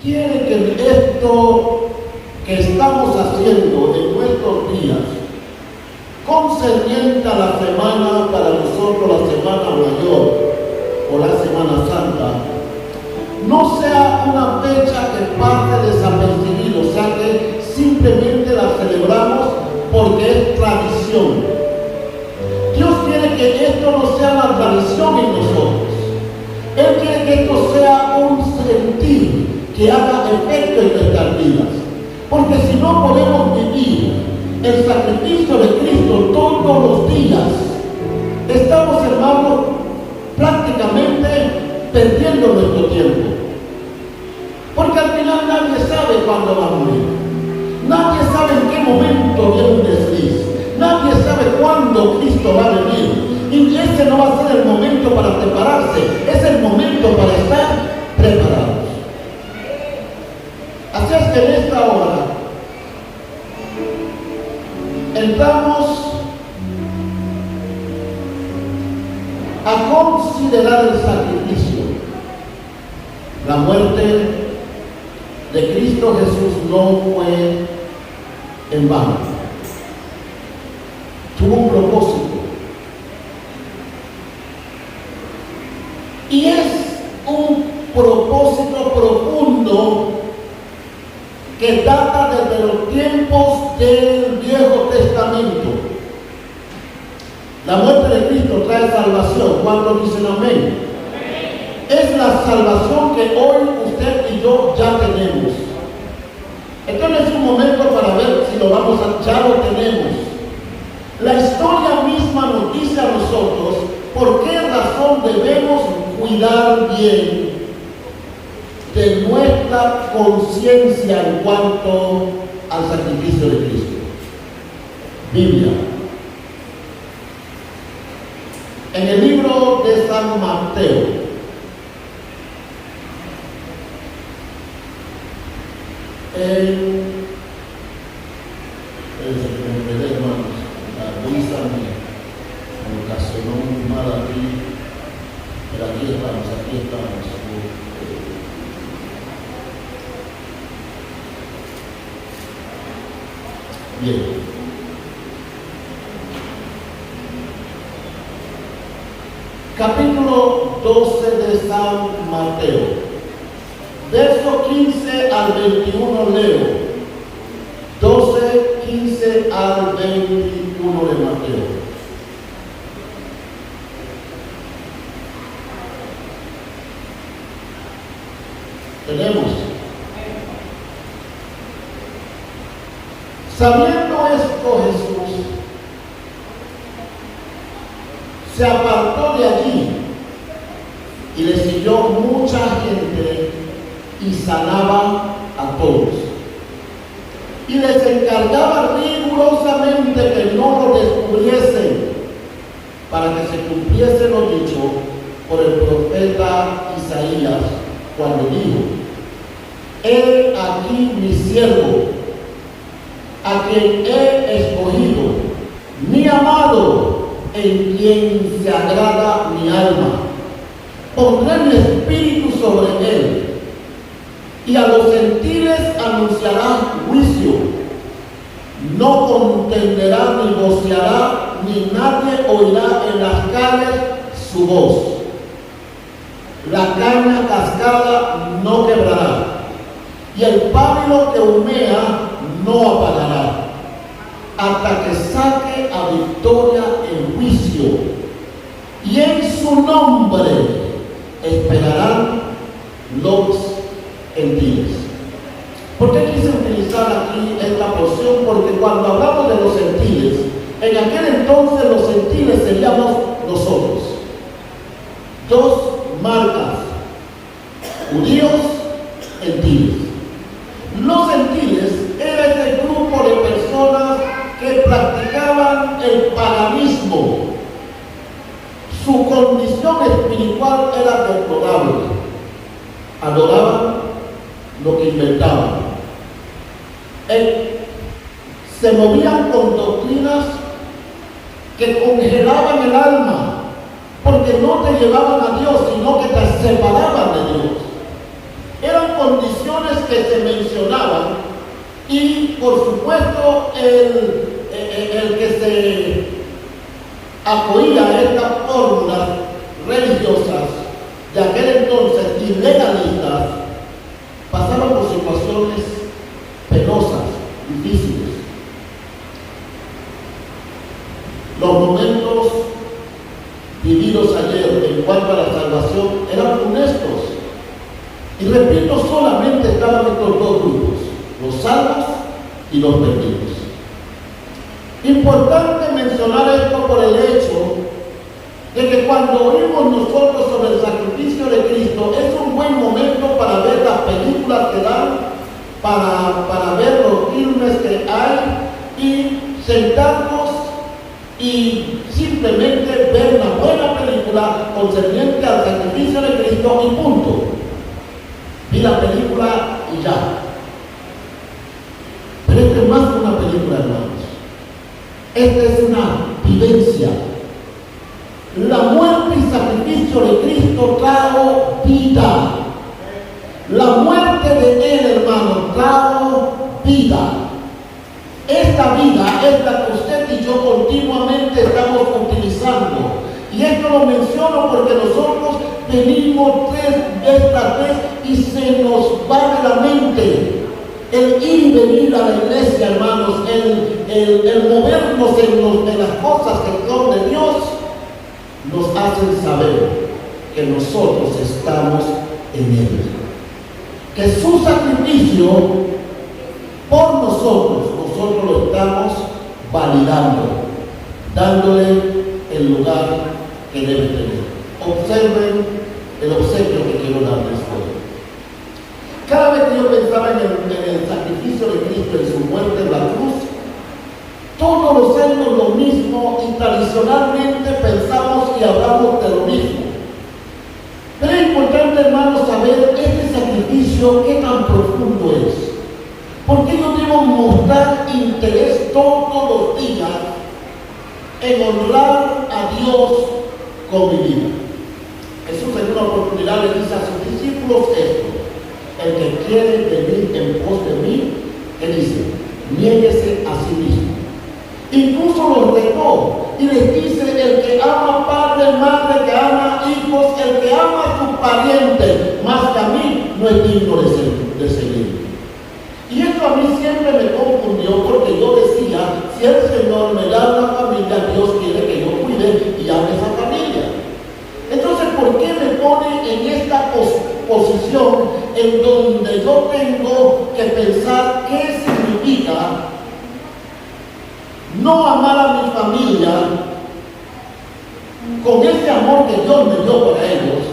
quiere que esto que estamos haciendo en nuestros días, concerniente a la semana, para nosotros la Semana Mayor o la Semana Santa, no sea una fecha que pase desapercibida, o sea que simplemente la celebramos porque es tradición. Dios quiere que esto no sea una tradición en nosotros. Él quiere que esto sea un sentir que haga efecto en nuestras vidas. Porque si no podemos vivir el sacrificio de Cristo todos los días, estamos, hermanos, prácticamente perdiendo nuestro tiempo. Porque al final nadie sabe cuándo va a morir. Nadie sabe en qué momento viene un desliz. Nadie sabe cuándo Cristo va a venir. Y ese no va a ser el momento para prepararse. Es el momento para estar preparados. Así es que en esta hora entramos a considerar el sacrificio. La muerte de Cristo Jesús no fue en vano. Tuvo un propósito. Y es un propósito profundo que data desde los tiempos del Viejo Testamento. La muerte de Cristo trae salvación. ¿Cuántos dicen amén? Es la salvación que hoy usted y yo ya tenemos. Esto no es un momento para ver si lo vamos a, ya lo tenemos. La historia misma nos dice a nosotros por qué razón debemos cuidar bien de nuestra conciencia en cuanto al sacrificio de Cristo. Biblia. En el libro de San Mateo, Luisa me ocasionó un mal aquí, pero aquí estamos. Bien. Capítulo 12 de San Mateo, verso 15 al 21 leo. 12, 15 al 21 de Mateo. Tenemos. Sabiendo esto, Jesús se apartó de allí y le siguió mucha gente y sanaba a todos. Y les encargaba rigurosamente que no lo descubriesen, para que se cumpliese lo dicho por el profeta Isaías, cuando dijo: He aquí mi siervo, a quien he escogido, mi amado, en quien se agrada mi alma. Pondré mi espíritu sobre él, y a los gentiles anunciará juicio. No contenderá ni voceará, ni nadie oirá en las calles su voz. La caña cascada no quebrará, y el pábilo que humea no apagará, hasta que saque a victoria el juicio, y en su nombre esperarán los gentiles. ¿Por qué quise utilizar aquí esta porción? Porque cuando hablamos de los gentiles, en aquel entonces los gentiles seríamos nosotros. Dos marcas: judíos, gentiles. Los gentiles era ese grupo de personas que practicaban el paganismo. Su condición espiritual era deplorable. Adoraban lo que inventaban. Se movían con doctrinas que congelaban el alma, porque no te llevaban a Dios, sino que te separaban de Dios. Eran había condiciones que se mencionaban y por supuesto el que se acogía a estas fórmulas religiosas de aquel entonces y legalistas pasaban por situaciones penosas, difíciles. Los momentos vividos ayer en cuanto a la salvación eran funestos. Y repito, solamente estaban estos dos grupos, los salvos y los perdidos. Importante mencionar esto por el hecho de que cuando oímos nosotros sobre el sacrificio de Cristo, es un buen momento para ver las películas que dan, para ver los filmes que hay y sentarnos y simplemente ver una buena película concerniente al sacrificio de Cristo y punto. Vi la película y ya. Pero esto es más que una película, hermanos. Esta es una vivencia. La muerte y sacrificio de Cristo trajo vida. La muerte de Él, hermano, trajo vida. Esta vida es la que usted y yo continuamente estamos utilizando. Y esto lo menciono porque nosotros venimos tres veces y se nos va de la mente el ir y venir a la iglesia, hermanos, el movernos en las cosas que son de Dios, nos hacen saber que nosotros estamos en Él. Que su sacrificio por nosotros lo estamos validando, dándole el lugar que debe tener. Observen el obsequio que quiero darles hoy. Cada vez que yo pensaba en el sacrificio de Cristo, en su muerte en la cruz, todos los años lo mismo y tradicionalmente pensamos y hablamos de lo mismo. Pero es importante, hermanos, saber este sacrificio qué tan profundo es. Porque yo debo mostrar interés todos los días en honrar a Dios con mi vida. Jesús en una oportunidad le dice a sus discípulos esto: el que quiere venir en pos de mí, él dice, niéguese a sí mismo. Incluso los retó y les dice: el que ama padre, madre, que ama hijos, el que ama a sus parientes más que a mí, no es digno de seguir. Y esto a mí siempre me confundió porque yo decía, si el Señor me da una familia, Dios quiere que yo cuide y ame esa familia. Entonces, ¿por qué me pone en esta posición en donde yo tengo que pensar qué significa no amar a mi familia con ese amor que Dios me dio para ellos,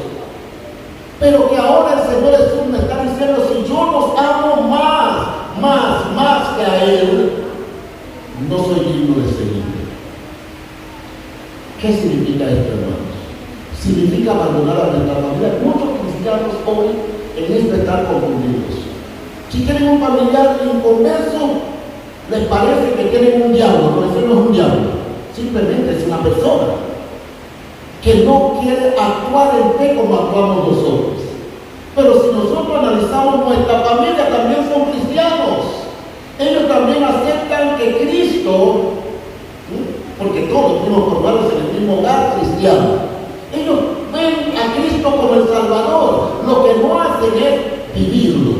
pero que ahora el Señor Jesús me está diciendo, si yo los amo más que a Él, no soy digno de seguirle? ¿Qué significa esto, hermanos? Significa abandonar a nuestra familia. Muchos cristianos hoy en esto están confundidos. Si tienen un familiar inconverso, les parece que tienen un diablo, pero eso no es un diablo, simplemente es una persona que no quiere actuar en fe como actuamos nosotros. Pero si nosotros analizamos nuestra familia, también son cristianos. Ellos también aceptan que Cristo, porque todos fuimos formados en el mismo hogar cristiano, ellos ven a Cristo como el Salvador. Lo que no hacen es vivirlo.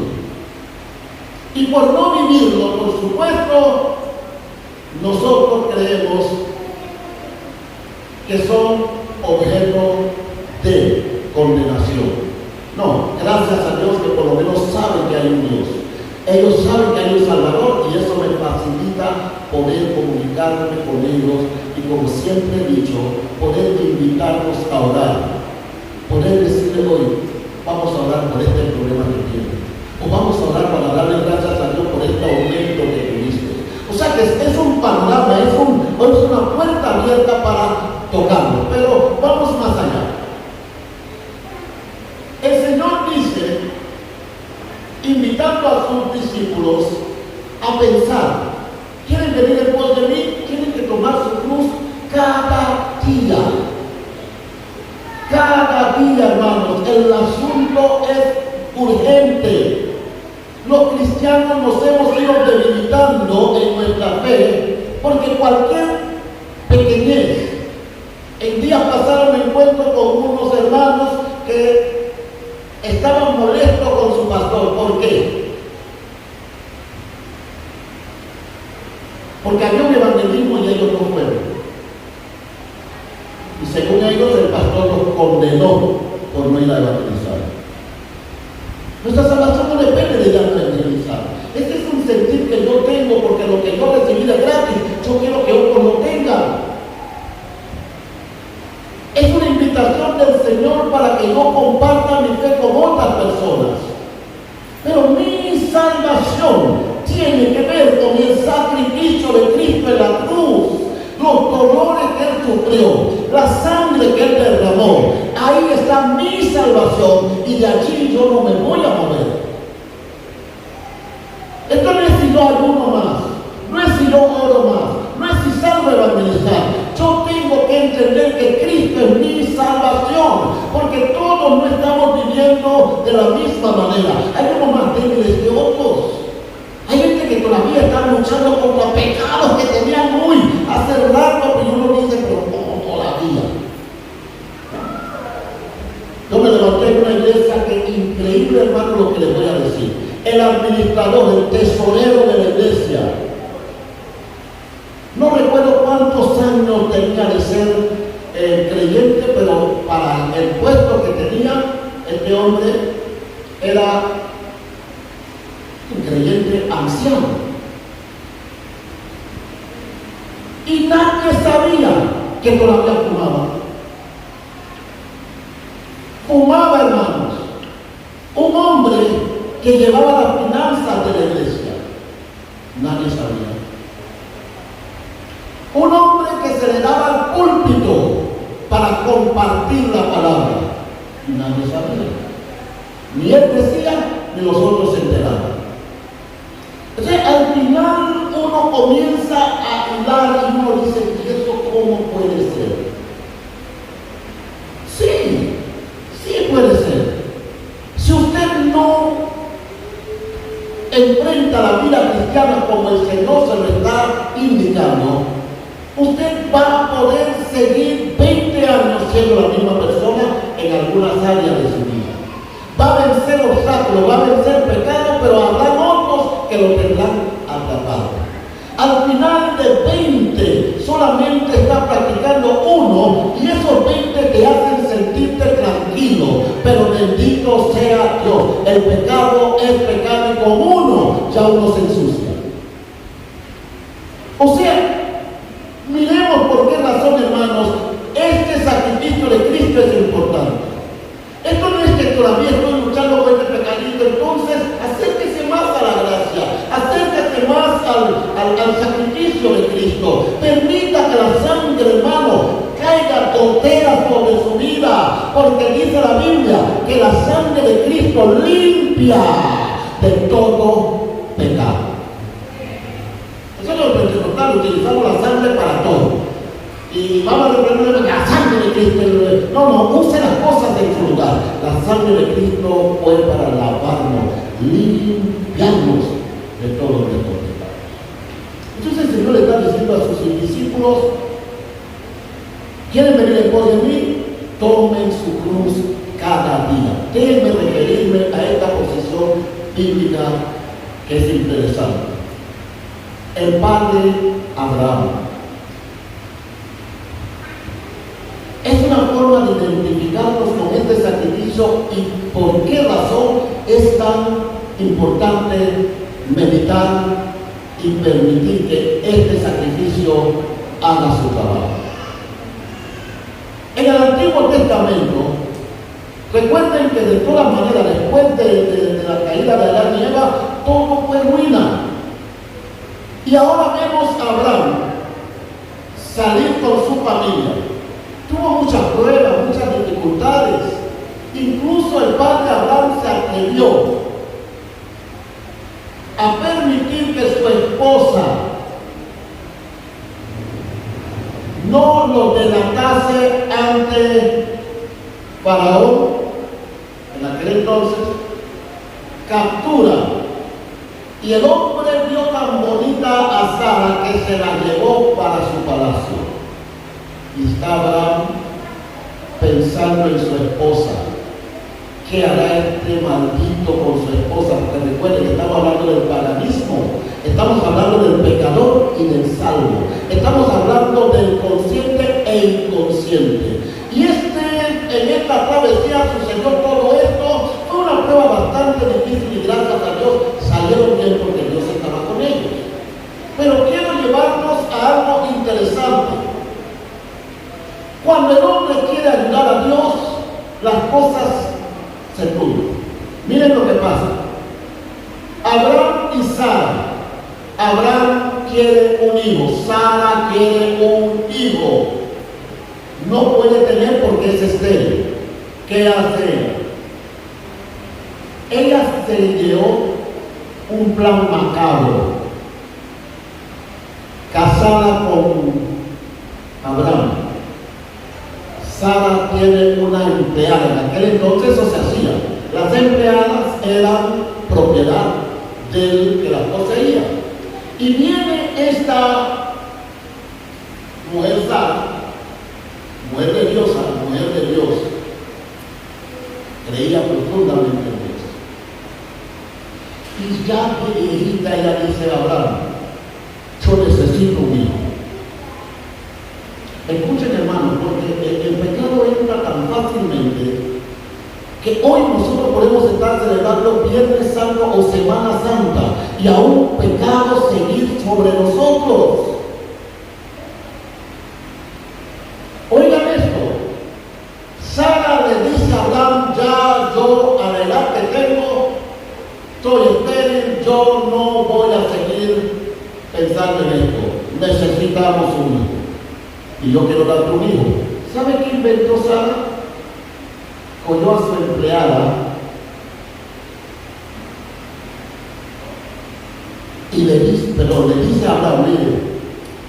Y por no vivirlo, por supuesto, nosotros creemos que son objeto de condenación. No, gracias a Dios que por lo menos saben que hay un Dios. Ellos saben que hay un Salvador y eso me facilita poder comunicarme con ellos y, como siempre he dicho, poder invitarlos a orar. Poder decirle hoy, vamos a orar por este problema que tienes. O vamos a orar para darle gracias a Dios por este aumento que tuviste. O sea que es un panorama, es una puerta abierta para tocarlo. Pero vamos más allá. El Señor dice, invitando a sus discípulos a pensar, ¿quieren venir en pos de mí? Tienen que tomar su cruz cada día. Cada día, hermanos. El asunto es urgente. años nos hemos ido debilitando en nuestra fe, porque cualquier pequeñez. En días pasados me encuentro con unos hermanos que estaban molestos con su pastor. ¿Por qué? Porque había un evangelismo y ellos no fueron. Y según ellos, el pastor los condenó por no ir a evangelizar. Nuestra salvación no depende de ir a evangelizar. Este es un sentir que yo tengo, porque lo que yo recibí de gratis, yo quiero que otros lo tengan. Es una invitación del Señor para que yo comparta mi fe con otras personas. Pero mi salvación tiene que ver con el sacrificio de Cristo en la cruz, los dolores que Él sufrió, la sangre que Él derramó. Ahí está mi salvación y de allí yo no me voy a mover. Esto no es si yo ayuno más, no es si yo oro más, no es si salgo a evangelizar. Yo tengo que entender que Cristo es mi salvación, porque todos no estamos viviendo de la misma manera. Hay unos más débiles que otros. Hay gente que todavía está luchando contra pecados que tenían hace rato, pero uno dice, pero ¿cómo todavía? Yo me levanté en una iglesia que increíble, hermano, lo que les voy a decir. El administrador, el tesorero de la iglesia, no recuerdo cuántos años tenía de ser creyente, pero para el puesto que tenía, este hombre era un creyente anciano. Y nadie sabía que todavía fumaba. Fumaba, hermanos. Un hombre que llevaba las finanzas de la iglesia. Nadie sabía. Un hombre que se le daba al púlpito para compartir la palabra. Nadie sabía. Ni él decía, ni los otros se enteraban. Entonces, al final uno comienza a hilar y uno dice, ¿y eso cómo puede ser? Sí, sí puede ser. Si usted no enfrenta la vida cristiana como el Señor se lo está indicando, usted va a poder seguir 20 años siendo la misma persona en algunas áreas de su vida. Va a vencer obstáculos, va a vencer pecados, pero habrá otros que lo tendrán atrapado. Al final de 20, solamente está practicando uno, y esos 20 te hacen sentirte tranquilo, pero bendito sea Dios. El pecado es pecado y con uno ya uno se ensucia. O sea, miremos por qué razón, hermanos, este sacrificio de Cristo es importante. Esto no es que todavía estoy luchando con este pecadito, entonces acérquese más a la gracia, acérquese más al sacrificio de Cristo. Permita que la sangre, hermano, caiga gotera sobre su vida, porque dice la Biblia que la sangre de Cristo limpia de todo pecado. Nosotros los pentecostales utilizamos la sangre para todo. Y vamos a reprender la sangre de Cristo. No, use las cosas en su lugar. La sangre de Cristo fue para lavarnos, limpiarnos de todo nuestro pecado. Entonces el Señor le está diciendo a sus discípulos, ¿quieren venir en pos de mí? Tomen su cruz cada día. Déjenme referirme a esta posición bíblica que es interesante. El padre Abraham es una forma de identificarnos con este sacrificio y por qué razón es tan importante meditar y permitir que este sacrificio haga su trabajo. En el Antiguo Testamento, recuerden que de todas maneras, después de la caída de Adán y Eva, todo fue ruina. Y ahora vemos a Abraham salir con su familia. Tuvo muchas pruebas, muchas dificultades. Incluso el padre Abraham se atrevió a permitir que su esposa no lo delatase ante Faraón. En aquel entonces captura Y el hombre vio tan bonita a Sara que se la llevó para su palacio. Y está Abraham pensando en su esposa. ¿Qué hará este maldito con su esposa? Porque recuerden que estamos hablando del paganismo, estamos hablando del pecador y del salvo, estamos hablando del consciente e inconsciente. Y en esta travesía sucedió todo esto. Fue una prueba bastante difícil y gracias a Dios salieron bien porque Dios estaba con ellos. Pero quiero llevarnos a algo interesante. Cuando el hombre quiere ayudar a Dios, las cosas se turban. Miren lo que pasa. Abraham y Sara. Abraham quiere un hijo, Sara quiere un hijo. No puede tener porque es estéril. ¿Qué hace ella? Ella se ideó un plan macabro. Casada con Abraham. Sara tiene una empleada. En aquel entonces eso se hacía. Las empleadas eran propiedad del que las poseía. Y viene esta mujer Sara, mujer de Dios, creía profundamente en Dios. Y ya de viejita ella dice a Abraham, yo necesito un hijo. Escuchen, hermanos, porque el pecado entra tan fácilmente que hoy nosotros podemos estar celebrando Viernes Santo o Semana Santa y aún pecado seguir sobre nosotros. Oigan esto, Sara le dice a Abraham, ya yo a la edad que tengo, estoy estéril, yo no voy a seguir pensando en esto, necesitamos un hijo. Y yo quiero darte un hijo. ¿Sabe qué inventó Sara? Cogió a su empleada y le dice a Abraham, mire,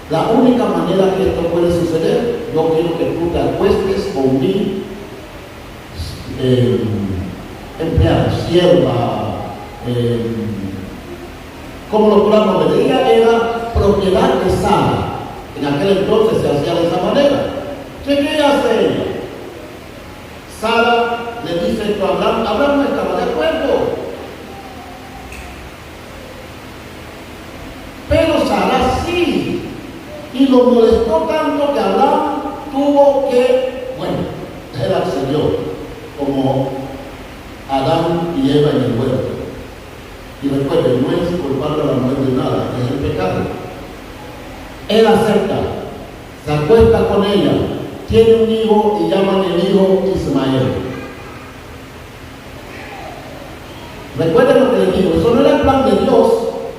la única manera que esto puede suceder, yo quiero que tú te acuestes con mi empleada, sierva, como lo podamos ver. Ella era propiedad de Sara. En aquel entonces se hacía de esa manera. ¿Qué hace ella? Sara le dice esto a Abraham. Abraham no estaba de acuerdo. Pero Sara sí. Y lo molestó tanto que Abraham tuvo que, él accedió, como Adán y Eva en el huerto. Y recuerden, no es culpable a la mujer de nada, es el pecado. Él acepta, se acuesta con ella, tiene un hijo y llaman el hijo Ismael. Recuerden lo que les digo, eso no era el plan de Dios.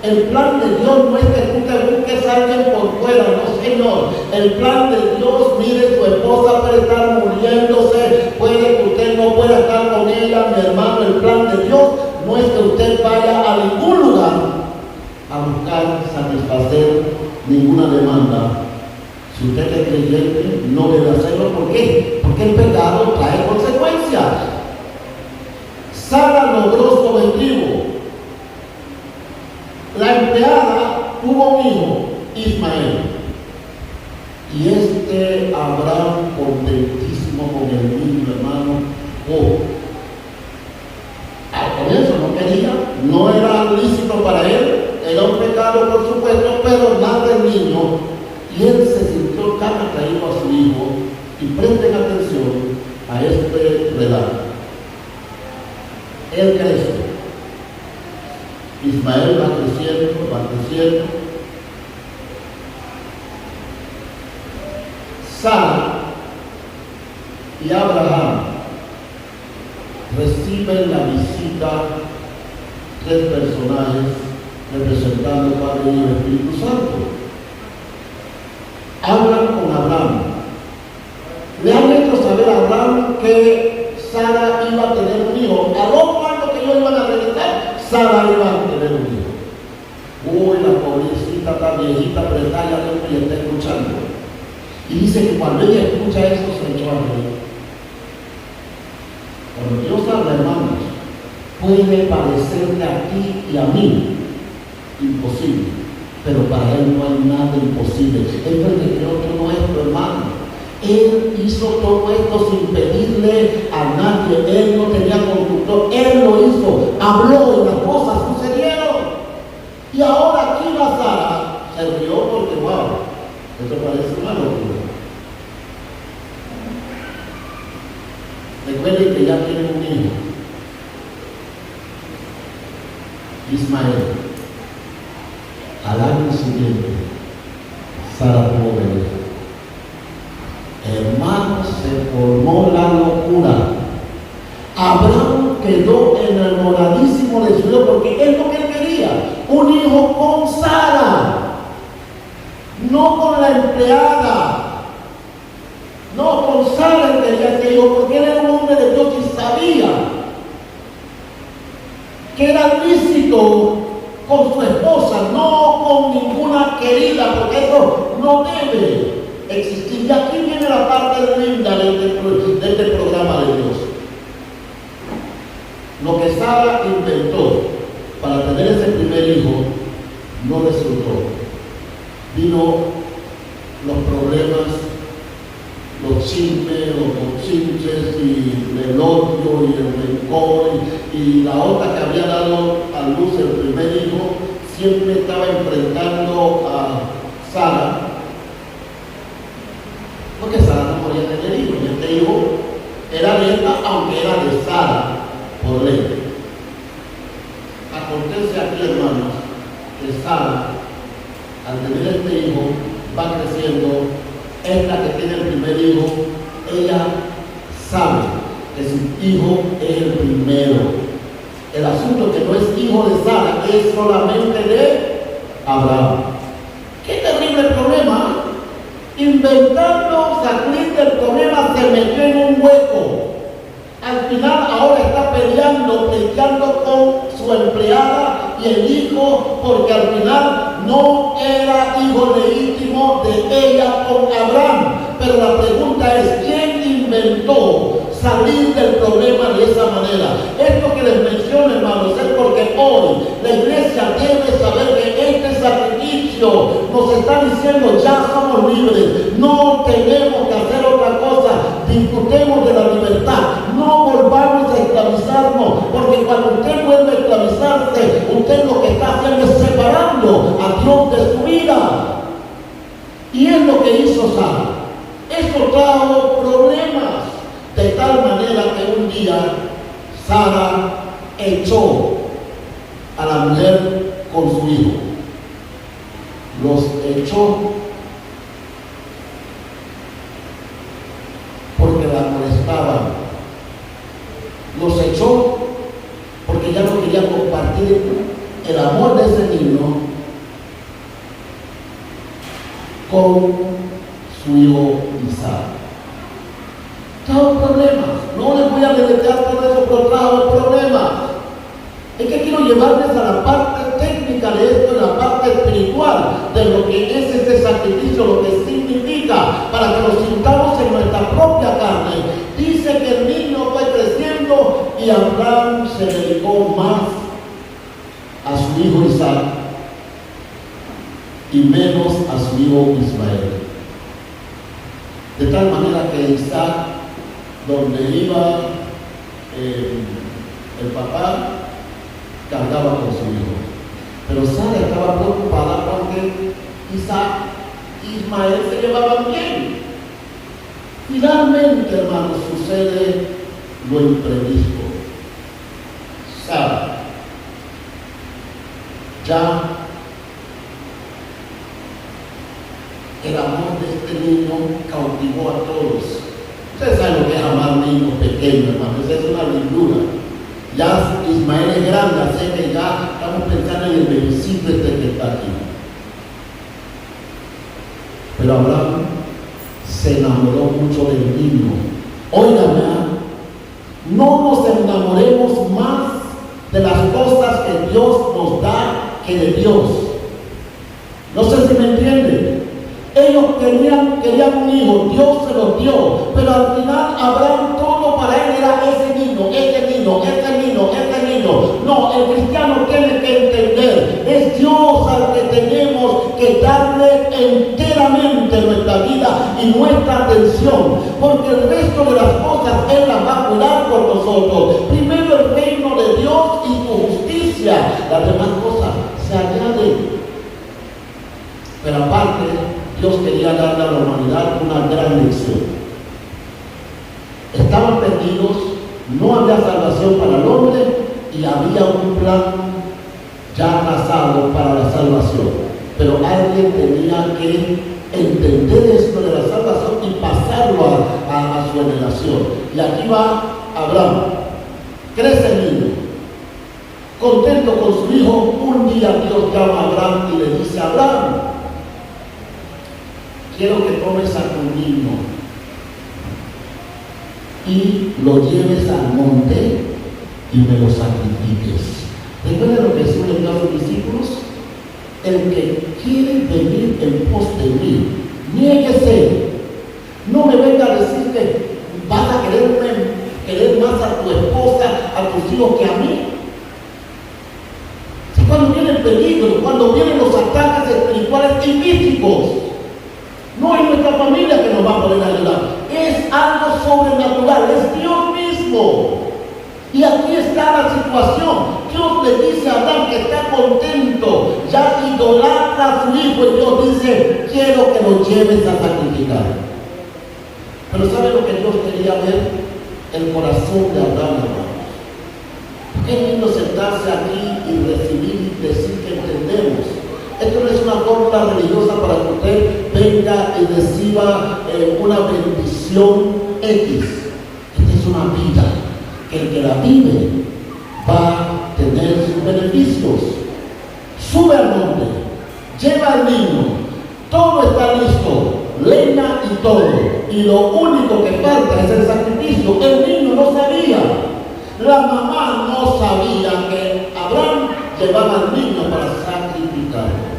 El plan de Dios no es que tú te busques a alguien por fuera, no señor. El plan de Dios, mire, su esposa puede estar muriéndose, puede que usted no pueda estar con ella, mi hermano. El plan de Dios no es que usted vaya a ningún lugar a buscar satisfacer ninguna demanda. Si usted es creyente, no debe hacerlo. ¿Por qué? Porque el pecado trae consecuencias. Sara logró su objetivo. La empleada tuvo un hijo, Ismael. Y Abraham, contentísimo con el niño, hermano, al comienzo no quería, no era lícito para él. Era un pecado, por supuesto, pero nada del niño. Y él se sintió tan atraído a su hijo. Y presten atención a este relato. Él crece. Ismael va creciendo. Sara y Abraham reciben la visita tres personajes representando al Padre y el Espíritu Santo. Hablan con Abraham. Le han hecho saber a Abraham que Sara iba a tener un hijo. A lo cuando que ellos iban a regresar, Sara iba a tener un hijo. Uy, la pobrecita está viejita, pero está allá adentro y está escuchando. Y dice que cuando ella escucha eso, se echó a reír. Cuando Dios habla, hermanos, puede parecerte a ti y a mí imposible, pero para Él no hay nada imposible. Él fue el que creó todo esto, hermano. Él hizo todo esto sin pedirle a nadie. Él no tenía conductor. Él lo hizo. Habló y las cosas sucedieron. Y ahora aquí va Sara. Se rió porque, wow, esto parece una locura. Recuerden que ya tiene un hijo, Ismael. Al año siguiente, Sara tuvo bebé. Hermanos, se formó la locura. Abraham quedó enamoradísimo de su hijo porque es lo que él quería, un hijo con Sara, no con la empleada. No, con Sara él quería ese hijo porque él era un hombre de Dios y sabía que era lícito con su esposa, no con ninguna querida, porque eso no debe existir. Y aquí viene la parte linda de este programa de Dios. Lo que Sara inventó para tener ese primer hijo no resultó. Vino los problemas, los chismes, los bochinches y el odio y el rencor y la otra que había dado a luz el primer hijo siempre estaba enfrentando a Sara, porque Sara no podía tener hijos y este hijo era de esta, aunque era de Sara por ley. Acontece aquí, hermanos, que Sara, al tener este hijo, va creciendo. Esta que tiene el primer hijo, ella sabe que su hijo es el primero. El asunto que no es hijo de Sara, es solamente de Abraham. ¡Qué terrible problema! Inventando salir del problema, se metió en un hueco. Al final ahora está pleiteando con su empleada y el hijo, porque al final no era hijo legítimo de ella con Abraham. Pero la pregunta es, ¿quién inventó salir del problema de esa manera? Esto que les menciono, hermanos, es porque hoy la iglesia debe saber que este sacrificio nos está diciendo, ya somos libres, no tenemos que hacer otra cosa, disfrutemos de la libertad, no volvamos a esclavizarnos, porque cuando usted vuelve a esclavizarse, usted lo que está haciendo es separando a Dios de su vida. Y es lo que hizo Sara. Eso trajo problemas, de tal manera que un día Sara echó a la mujer con su hijo. Los echó porque la molestaban. Los echó porque ya no quería compartir el amor de ese niño con su hijo Isaac. Trajo problemas. No les voy a dedicar todo eso, pero trajo problemas. Es que quiero llevarles a la parte técnica de esto, en la parte espiritual de lo que es este sacrificio, lo que significa, para que lo sintamos en nuestra propia carne. Dice que el niño fue creciendo y Abraham se dedicó más a su hijo Isaac y menos a su hijo Ismael. De tal manera que Isaac, donde iba el papá, cargaba con su hijo. Pero Sara estaba preocupada porque Isaac y Ismael se llevaban bien. Finalmente, hermanos, sucede lo imprevisto. Sara ya el amor de este niño cautivó a todos. Ustedes saben lo que es amar niños pequeños, hermanos. Esa es una lindura. Ya Ismael es grande, así que ya estamos pensando en el bebecito este que está aquí. Pero Abraham se enamoró mucho del niño. Óigame, no nos enamoremos más de las cosas que Dios nos da que de Dios. No sé si me entienden. Ellos querían un hijo, Dios se los dio, pero al final Abraham todo para él era ese niño. No, el cristiano tiene que entender, es Dios y nuestra atención, porque el resto de las cosas Él las va a cuidar por nosotros. Primero el reino de Dios y su justicia, las demás cosas se añaden. Pero aparte, Dios quería darle a la humanidad una gran lección. Estaban perdidos, no había salvación para el hombre y había un plan ya trazado para la salvación. Pero alguien tenía que entender esto de la salvación y pasarlo a su generación. Y aquí va Abraham. Crece el niño. Contento con su hijo, un día Dios llama a Abraham y le dice: Abraham, quiero que tomes a tu niño y lo lleves al monte y me lo sacrifiques. ¿Recuerda lo que Jesús le dio a sus discípulos? El que quiere venir en pos de mí, niéguese. No me venga a decir que vas a querer más a tu esposa, a tus hijos que a mí. Si cuando viene el peligro, cuando vienen los ataques espirituales y físicos, no es nuestra familia que nos va a poder ayudar, es algo sobrenatural, es Dios mismo. Y aquí está la situación. Dios le dice a Abraham que está contento, ya idolatra a su hijo, y Dios dice: quiero que lo lleves a sacrificar. Pero ¿sabe lo que Dios quería ver? El corazón de Abraham, hermanos. Qué lindo sentarse aquí y recibir y decir que entendemos. Esto no es una fórmula religiosa para que usted venga y reciba una bendición X. Esta es una vida que el que la vive va a tener sus beneficios. Sube al monte, lleva al niño, todo está listo, leña y todo, y lo único que falta es el sacrificio. El niño no sabía, la mamá no sabía que Abraham llevaba al niño para sacrificarlo.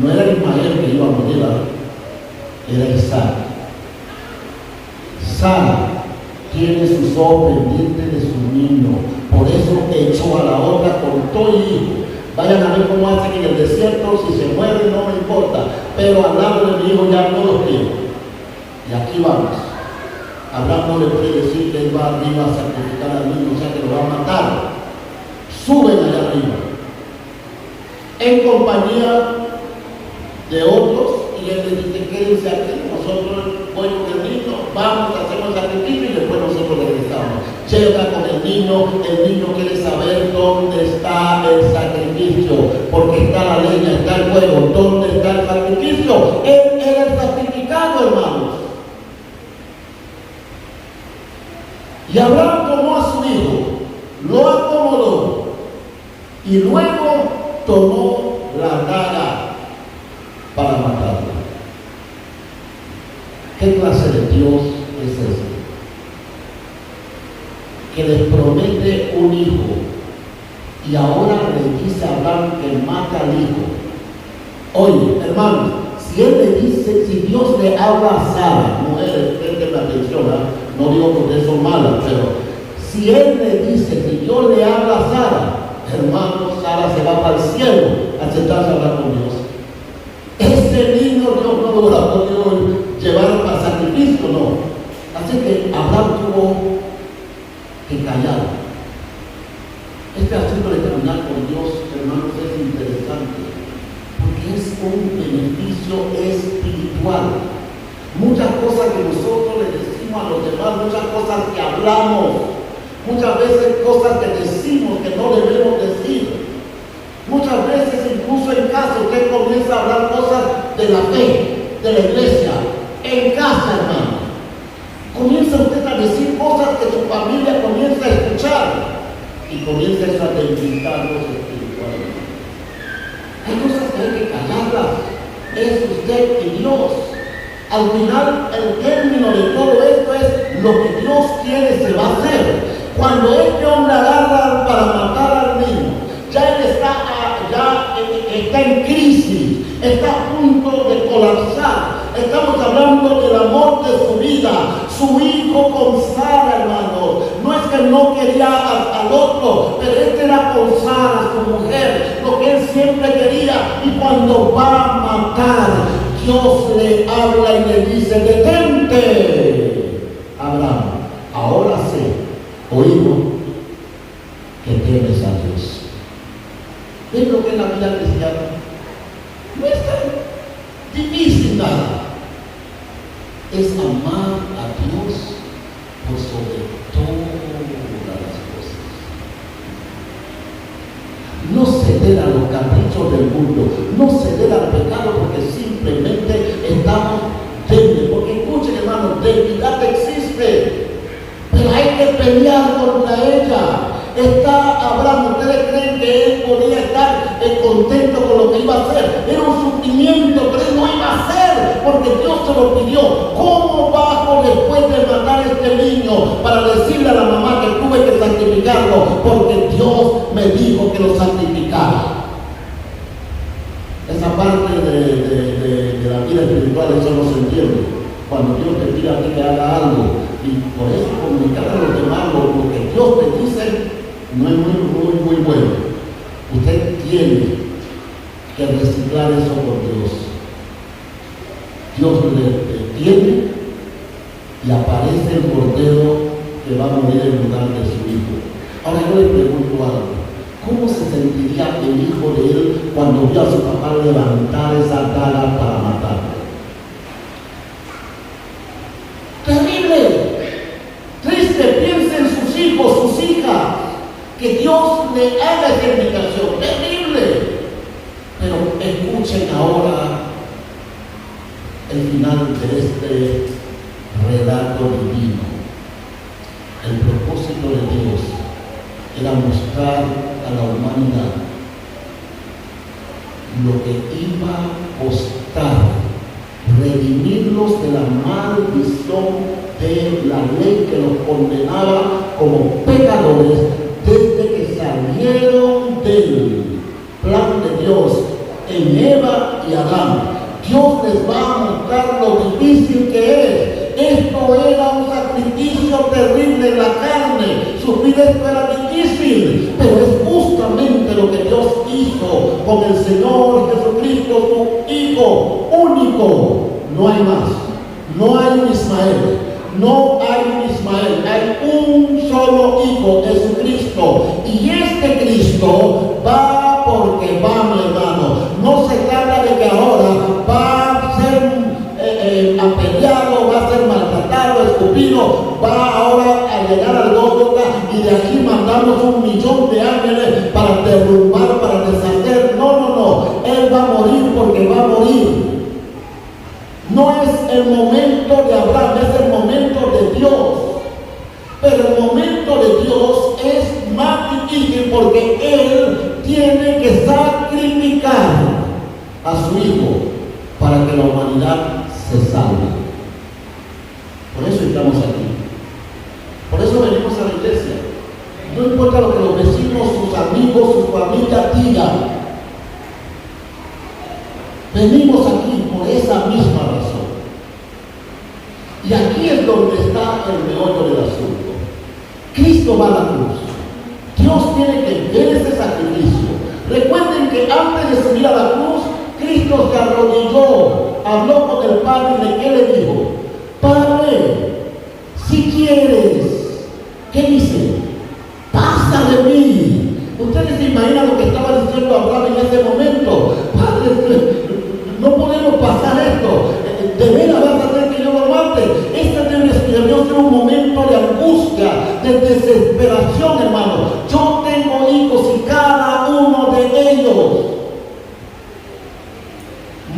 No era Ismael que iba a morir, era Isaac. Sara tiene sus ojos pendientes de su niño, por eso echó a la otra con todo el hijo. Vayan a ver cómo hacen en el desierto, si se mueren no me importa, pero al lado de mi hijo ya no lo quiero. Y aquí vamos. Abraham no le puede decir que él va arriba a sacrificar al niño, o sea que lo va a matar. Suben allá arriba, en compañía de otros, y él les dice: quédense aquí, nosotros voy con el niño, vamos, hacemos el sacrificio y después nosotros regresamos. Llega con el niño quiere saber dónde está el sacrificio, porque está la leña, está el fuego, ¿dónde está el sacrificio? Él era el sacrificado, hermanos. Y Abraham tomó a su hijo, lo acomodó y luego tomó la daga para matarlo. ¿Qué clase de Dios es ese? Que les promete un hijo y ahora le dice a Abraham que mata al hijo. Oye, hermano, si él le dice, si Dios le habla a Sara, mujeres, presten atención, no digo que ustedes son malas, pero si él le dice, si Dios le habla a Sara, hermano, Sara se va para el cielo a sentarse a hablar con Dios. Ese niño Dios no lo ha podido llevar para sacrificio, no. Así que Abraham tuvo que callar. Este asunto de caminar con Dios, hermanos, es interesante, porque es un beneficio espiritual. Muchas cosas que nosotros le decimos a los demás, muchas cosas que hablamos, muchas veces cosas que decimos que no debemos decir. Muchas veces, incluso en casa, usted comienza a hablar cosas de la fe, de la iglesia, en casa, hermano. Comienza usted a decir cosas que su familia comienza a escuchar y comienza a debilitarlos espiritualmente. Hay cosas que hay que callarlas. Es usted y Dios. Al final, el término de todo esto es lo que Dios quiere se va a hacer. Cuando este hombre agarra para matar al niño, ya él está en crisis, está a punto de colapsar. Estamos hablando del amor de su vida, su hijo con Sara, hermano. No es que no quería al otro, pero este era con Sara, su mujer, lo que él siempre quería. Y cuando va a matar, Dios le habla y le dice: detente, Abraham, ahora sé, oído, que temes a Dios. ¿Ves lo que es la vida cristiana? No es tan difícil nada. Es amar a Dios por sobre todas las cosas. No ceder a los caprichos del mundo, no ceder al pecado porque simplemente estamos débiles. Porque escuchen, hermanos, debilidad existe, pero hay que pelear contra ella. Está Abraham, ¿ustedes creen que él podía estar contento con lo que iba a hacer? Era un sufrimiento, pero él no iba a hacer porque Dios se lo pidió. ¿Cómo bajo después de matar a este niño para decirle a la mamá que tuve que sacrificarlo porque Dios me dijo que lo sacrificara? Esa parte de la vida espiritual, eso no se entiende. Cuando Dios te pide a ti que haga algo y por eso comunicar a los demás lo que Dios te dice, no es muy bueno. Usted tiene que reciclar eso por Dios. Dios le detiene y aparece el cordero que va a morir en lugar de su hijo. Ahora yo le pregunto algo: ¿cómo se sentiría el hijo de él cuando vio a su papá levantar esa daga para matarlo? Terrible, triste. Piensa en sus hijos, sus hijas, que Dios le haga esa invitación. Terrible. Pero escuchen ahora el final de este relato divino. El propósito de Dios era mostrar a la humanidad lo que iba a costar redimirlos de la maldición de la ley que los condenaba como pecadores desde que salieron del plan de Dios en Eva y Adán. Dios les va a mostrar lo difícil que es. Esto era un sacrificio terrible en la carne. Sufrir esto era difícil, pero es justamente lo que Dios hizo con el Señor Jesucristo, su Hijo único. No hay más. No hay un Ismael. No hay un Ismael. Hay un solo Hijo, Jesucristo. Y este Cristo va porque va, mi hermano. No se trata de que ahora va a ser apedreado, va a ser maltratado, escupido, va ahora a llegar al Gólgota y de aquí mandamos 1.000.000 de ángeles para derrumbar, para deshacer. No. Él va a morir porque va a morir. No es el momento de Abraham, es el momento de Dios. Pero el momento de Dios es más difícil porque Él tiene que sacrificar a su Hijo para que la humanidad se salve. Por eso estamos aquí. Por eso venimos a la iglesia. No importa lo que los vecinos, sus amigos, su familia digan. Venimos aquí por esa misma razón. Y aquí es donde está el meollo del asunto. Cristo va a la cruz. Dios tiene que ver ese sacrificio. Recuerden que antes de subir a la cruz, Cristo se arrodilló, habló con el Padre y ¿qué le dijo? Padre, si quieres, ¿qué dice? Pasa de mí. Ustedes se imaginan lo que estaba diciendo Abraham en ese momento. Padre, no podemos pasar esto. De veras vas a hacer que yo lo mate. Este debió ser un momento de angustia, de desesperación, hermano. Yo tengo hijos y cada uno de ellos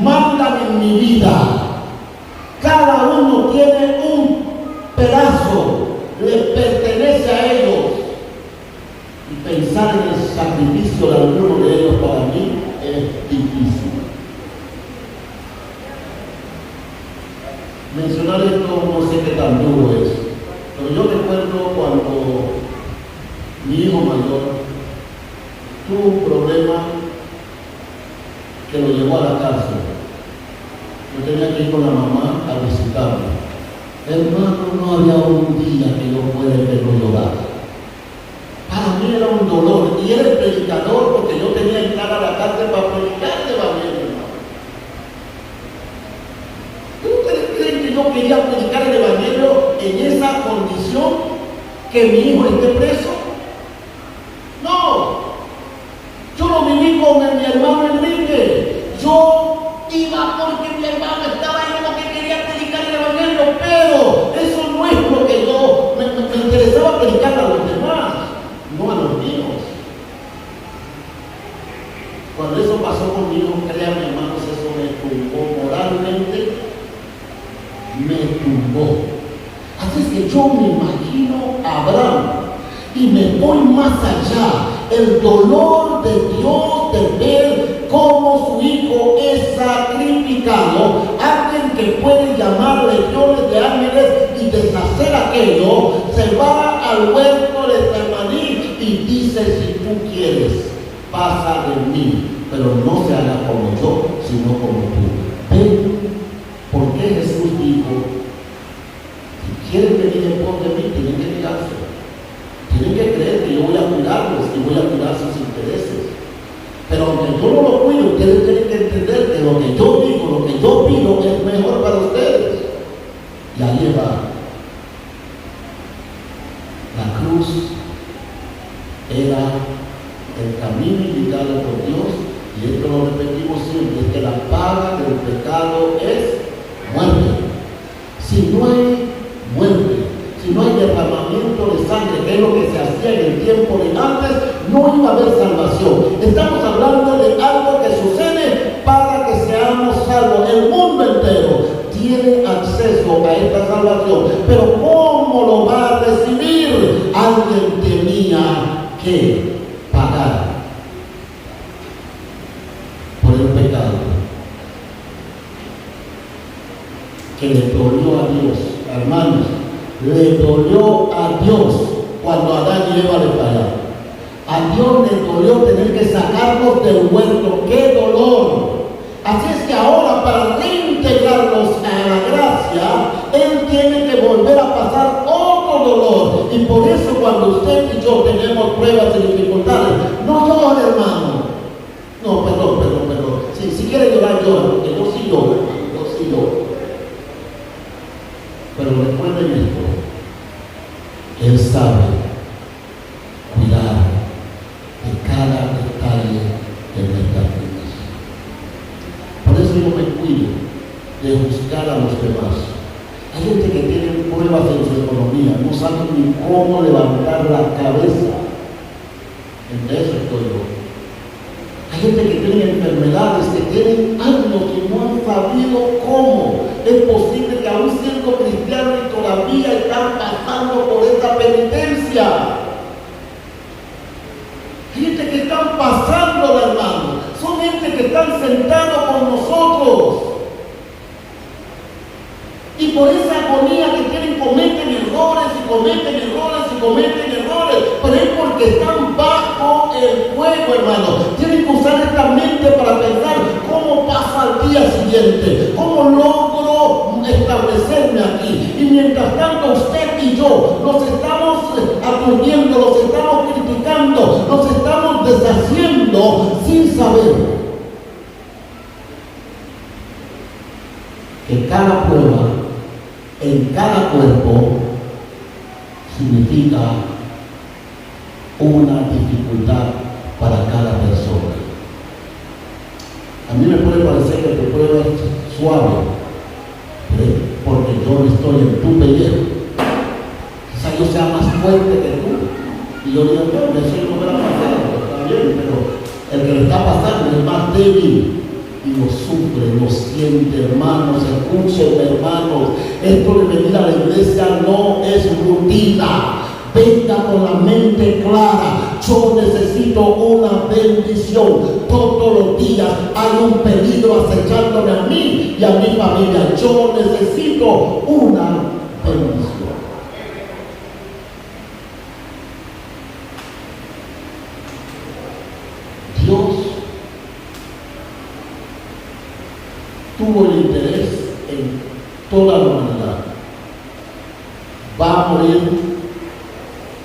mandan en mi vida. Cada uno tiene un pedazo, le pertenece a ellos. Y pensar en el sacrificio de alguno de ellos para mí es difícil. Mencionar esto no sé qué tan duro es, pero yo recuerdo cuando mi hijo mayor tuvo un problema que lo llevó a la cárcel. Yo tenía que ir con la mamá a visitarlo. Hermano, no había un día que yo pueda verlo llorar. Para mí era un dolor. Y era el predicador porque yo tenía que entrar a la cárcel para predicar el evangelio, hermano. ¿Ustedes creen que yo quería predicar el evangelio en esa condición? ¿Que mi hijo esté preso? No. Yo no viví con mi hermano Enrique. Yo iba porque mi hermano estaba ahí porque quería predicar el evangelio, pero eso no es lo que yo me interesaba predicar a los demás, no a los míos. Cuando eso pasó conmigo, créanme, hermanos, eso me tumbó moralmente, me tumbó. Así es que yo me imagino a Abraham y me voy más allá. El dolor de Dios de ver cómo su hijo es sacrificado, alguien que puede llamar legiones de ángeles y deshacer aquello, se va al huerto de Getsemaní y dice: si tú quieres, pasa de mí, pero no se haga como yo, sino como tú. ¿Ven por qué Jesús dijo: si quieren venir en pos de mí, tienen que negarse? Tienen que creer que yo voy a cuidarlos y voy a cuidar sus intereses. Pero aunque yo no lo cuido, ustedes tienen que entender que lo que yo digo, lo que yo pido es mejor para ustedes. Y ahí va. La cruz era el camino indicado por Dios, y esto lo repetimos siempre, es que la paga del pecado es muerte. Si no hay muerte, si no hay derramamiento de sangre, que es lo que se hacía en el tiempo de antes, no iba a haber salvación. Estamos hablando de algo que sucede para que seamos salvos. El mundo entero tiene acceso a esta salvación, pero ¿cómo lo va a recibir? Alguien tenía que pagar por el pecado que le dolió a Dios, hermanos. Le dolió a Dios cuando Adán y Eva le fallaron. A Dios le dolió tener que sacarlos del huerto. ¡Qué dolor! Así es que ahora, para reintegrarlos a la gracia, Él tiene que volver a pasar otro dolor. Y por eso, cuando usted y yo tenemos pruebas y dificultades, no llore, hermano. No, perdón. Si quiere llorar, llora, porque yo sí lloro, hermano. Yo sí lloro. Pero recuerden esto: Él sabe cuidar de cada detalle de nuestras vidas. Por eso yo me cuido de juzgar a los demás. Hay gente que tiene pruebas en su economía, no saben ni cómo levantar la cabeza. Entre eso estoy yo. Hay gente que tiene enfermedades, que tienen años y no han sabido cómo. Es posible que aún siendo cristianos y todavía están pasando por esta penitencia. Hay gente que están pasando, hermano. Son gente que están sentados con nosotros. Y por esa agonía que tienen, cometen errores. Pero es porque están bajo el fuego, hermano. Tienen que usar esta mente para pensar cómo pasa el día siguiente, cómo logro establecerme aquí. Y mientras tanto, usted y yo nos estamos aturdiendo, nos estamos criticando, nos estamos deshaciendo sin saber que cada prueba en cada cuerpo significa una dificultad para cada persona. A mí me puede parecer que tu prueba es suave, porque yo estoy en tu pellejo. Quizá yo sea más fuerte que tú. Y yo digo: no, eso no me la ha pasado, está bien, pero el que le está pasando es más débil. Y lo sufre, lo siente, hermanos. Escuchen, hermanos, esto de venir a la iglesia no es rutina. Venga con la mente clara. Yo necesito una bendición. Todos los días hay un peligro acechándome a mí y a mi familia. Yo necesito una bendición. Dios tuvo el interés en toda la humanidad. va a morir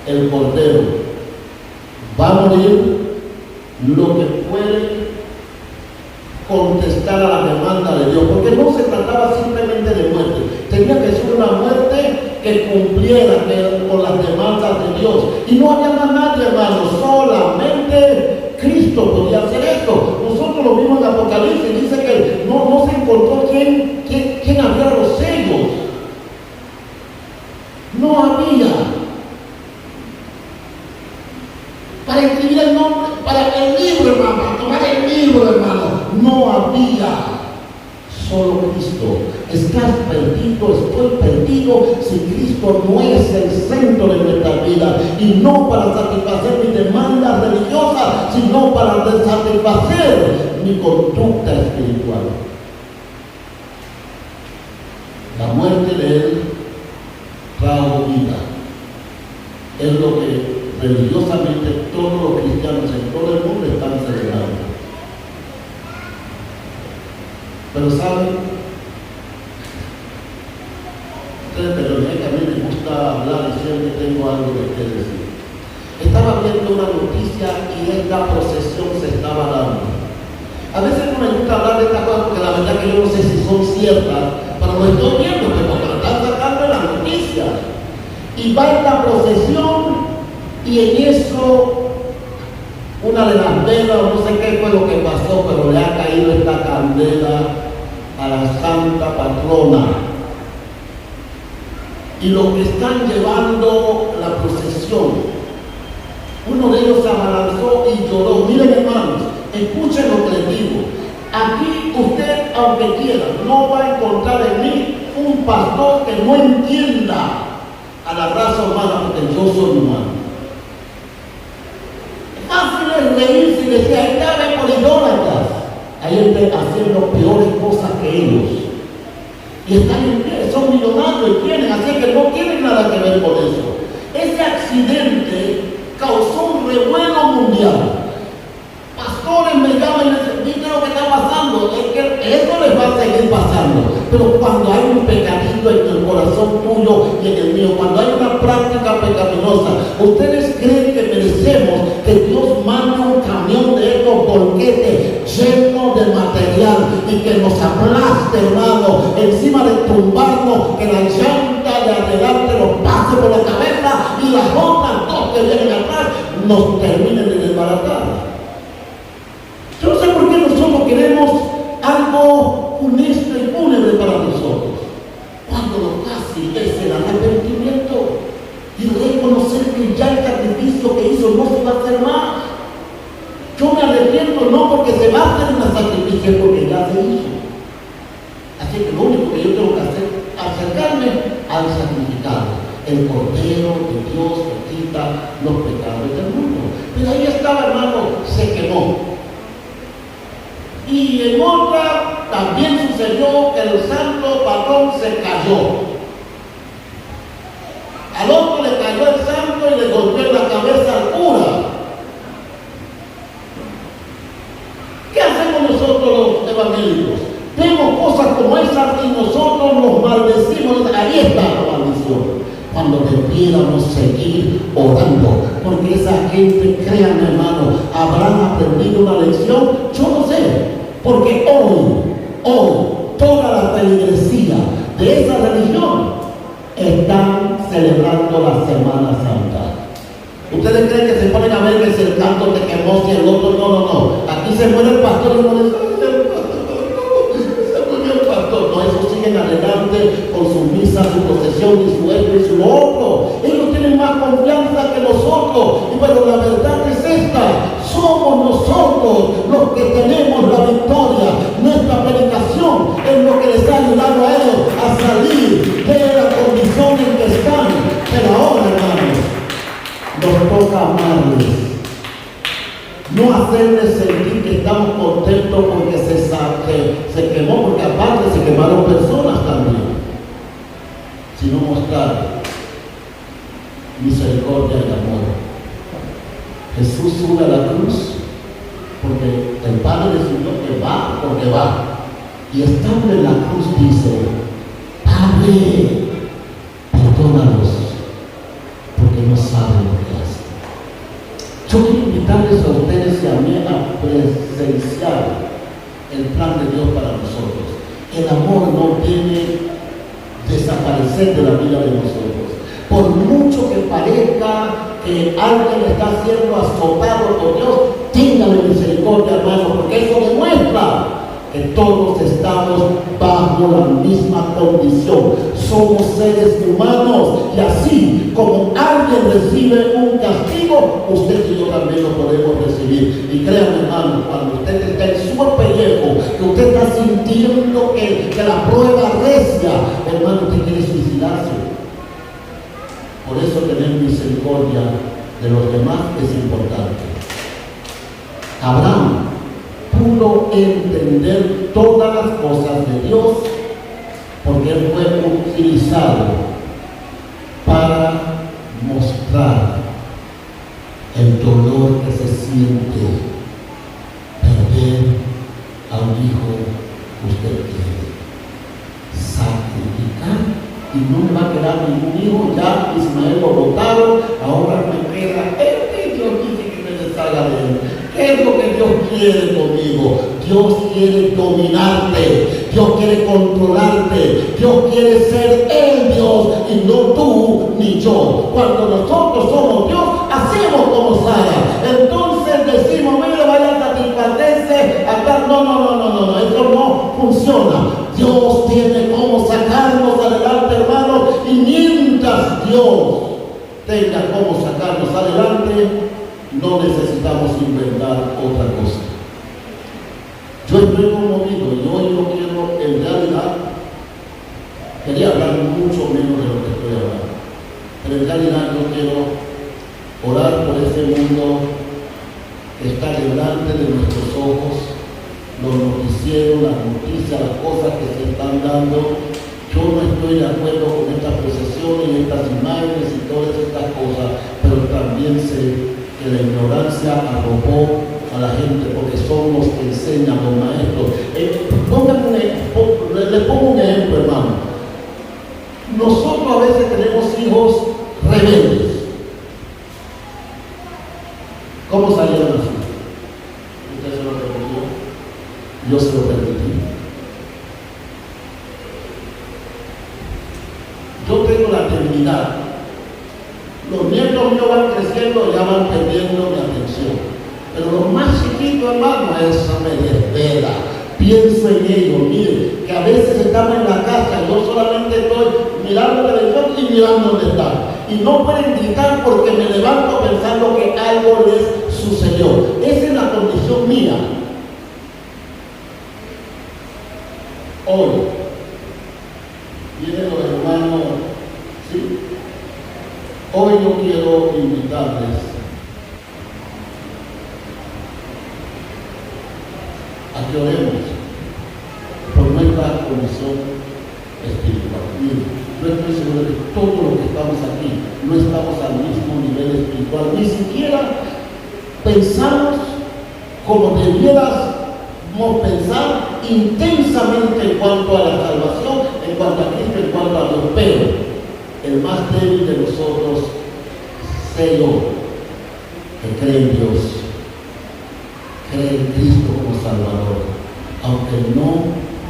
el Cordero, va a morir lo que puede contestar a la demanda de Dios, porque no se trataba simplemente de muerte, tenía que ser una muerte que cumpliera con las demandas de Dios, y no había más nadie, hermano, solamente Cristo podía hacer esto. Nosotros lo vimos en Apocalipsis, dice que no se encontró quién abriera los sellos, no había. Para escribir el nombre, para el libro, hermano, para tomar el libro, hermano, no había. Solo Cristo. Estás perdido, estoy perdido si Cristo no es el centro de nuestra vida, y no para satisfacer mis demandas religiosas, sino para satisfacer mi conducta espiritual. La muerte de Él trajo vida. Es lo que religiosamente todos los cristianos en todo el mundo están celebrando. Pero saben, ustedes perdonen que a mí me gusta hablar y siempre tengo algo de qué decir. Estaba viendo una noticia y esta procesión se estaba dando. A veces no me gusta hablar de estas cosas porque la verdad que yo no sé si son ciertas, pero lo estoy viendo, pero cuando están sacando la noticia. Y va esta procesión, y en eso una de las velas, no sé qué fue lo que pasó, pero le ha caído esta candela a la santa patrona. Y los que están llevando la procesión, uno de ellos se abalanzó y lloró. Miren, hermanos, escuchen lo que les digo. Aquí usted, aunque quiera, no va a encontrar en mí un pastor que no entienda a la raza humana, porque yo soy humano. Fácil es reírse y decir, ahí está, por idólatras. Hay gente haciendo peores cosas que ellos. Y están en pie, son millonarios y tienen, así que no tienen nada que ver con eso. Ese accidente causó un revuelo mundial. Pastores me llaman y me dicen, ¿viste lo que está pasando? Es que esto les va a seguir pasando. Pero cuando hay un pecadito en el corazón tuyo y en el mío, cuando hay una práctica pecaminosa, ¿ustedes creen que merecemos que Dios mande un camión de estos bolquetes lleno de material y que nos aplaste, hermano, encima de tumbarnos, que la llanta de adelante nos pase por la cabeza y las otras dos que vienen atrás nos terminen de desbaratar? Yo no sé por qué nosotros queremos algo funesto y fúnebre para nosotros, cuando lo fácil es el arrepentimiento y reconocer que ya el sacrificio que hizo no se va a hacer más. Yo me arrepiento no porque se va a hacer un sacrificio, porque ya se hizo. Así que lo único que yo tengo que hacer es acercarme al sacrificado, el Cordero de Dios que quita los pecados del mundo. Pero ahí estaba, hermano, se quemó. Y en otra también sucedió que el santo patrón se cayó. Al otro le cayó el santo y le golpeó en la cabeza al cura. ¿Qué hacemos nosotros los evangélicos? Vemos cosas como esas y nosotros nos maldecimos. Ahí está la maldición. Cuando debiéramos seguir orando, porque esa gente, créanme, hermano, habrán aprendido una lección, yo no sé, porque hoy, toda la feligresía de esa religión están celebrando la Semana Santa. ¿Ustedes creen que se ponen a ver que si el canto te quemó, si el otro? No. Aquí se muere el pastor y uno dice, no, esos siguen adelante con su misa, su procesión y su esto y su otro. Ellos tienen más confianza que nosotros. Pero la verdad es esta: somos nosotros los que tenemos la victoria. Nuestra predicación es lo que les ha ayudado a ellos a salir de la condición en que están. Pero ahora, hermanos, nos toca amarles. No hacerles sentir que estamos contentos porque se quemó, porque aparte se quemaron personas también, sino mostrar misericordia y amor. Jesús sube a la cruz porque el Padre decidió que va porque va, y estando en la cruz dice: Padre, perdónalos el amor no debe desaparecer de la vida de nosotros. Por mucho que parezca que alguien está siendo azotado por Dios, téngale misericordia, hermano, porque eso demuestra que todos estamos bajo la misma condición. Somos seres humanos y así como alguien recibe un castigo, usted y yo también lo podemos recibir. Y créanme, hermano, cuando usted está en su pellejo, que usted está sintiendo que la prueba recia, hermano, usted quiere suicidarse. Por eso tener misericordia de los demás es importante. Abraham pudo entender todas las cosas de Dios porque él fue utilizado para mostrar el dolor que se siente perder a un hijo que usted quiere, sacrificar, y no me va a quedar ningún hijo. Ya Ismael lo botaron, ahora me queda este. Dios dice que me deshaga de él. ¿Qué es lo que Dios quiere conmigo? Dios quiere dominarte, Dios quiere controlarte, Dios quiere ser el Dios y no tú ni yo. Cuando nosotros somos Dios, hacemos como Sara. Entonces decimos, mira, vaya a satisfacerse acá. No, eso no funciona. Dios tiene cómo sacarnos adelante, hermanos, y mientras Dios tenga cómo sacarnos adelante, no necesitamos inventar otra cosa. Yo estoy conmovido y hoy no quiero, en realidad, quería hablar mucho menos de lo que estoy hablando, pero en realidad yo quiero orar por ese mundo que está delante de nuestros ojos, los noticieros, las noticias, las cosas que se están dando. Yo no estoy de acuerdo con estas procesiones y estas imágenes y todas estas cosas, pero también sé que la ignorancia arropó a la gente porque son los que enseñan, los maestros. Les pongo un ejemplo, hermano. Nosotros a veces tenemos hijos rebeldes. ¿Cómo salieron así? ¿Usted se lo permitió? Yo se lo permití. Yo tengo la debilidad. Los nietos míos van creciendo, ya van perdiendo mi atención. Pero los más chiquitos, hermano, eso me desvela. Pienso en ellos, mire, que a veces estamos en la casa y yo solamente estoy mirando la televisión y mirando dónde están. Y no pueden gritar porque me levanto pensando que algo les sucedió. Esa es la condición mía. Hoy, vienen los hermanos, ¿sí? Hoy yo quiero invitarles a que oremos por nuestra condición espiritual. Miren, yo estoy seguro de que todos los que estamos aquí no estamos al mismo nivel espiritual, ni siquiera pensamos como debiéramos pensar intensamente en cuanto a la salvación, en cuanto a Cristo, en cuanto a Dios, pero el más débil de nosotros sé yo, que cree en Dios, cree en Cristo como Salvador, aunque no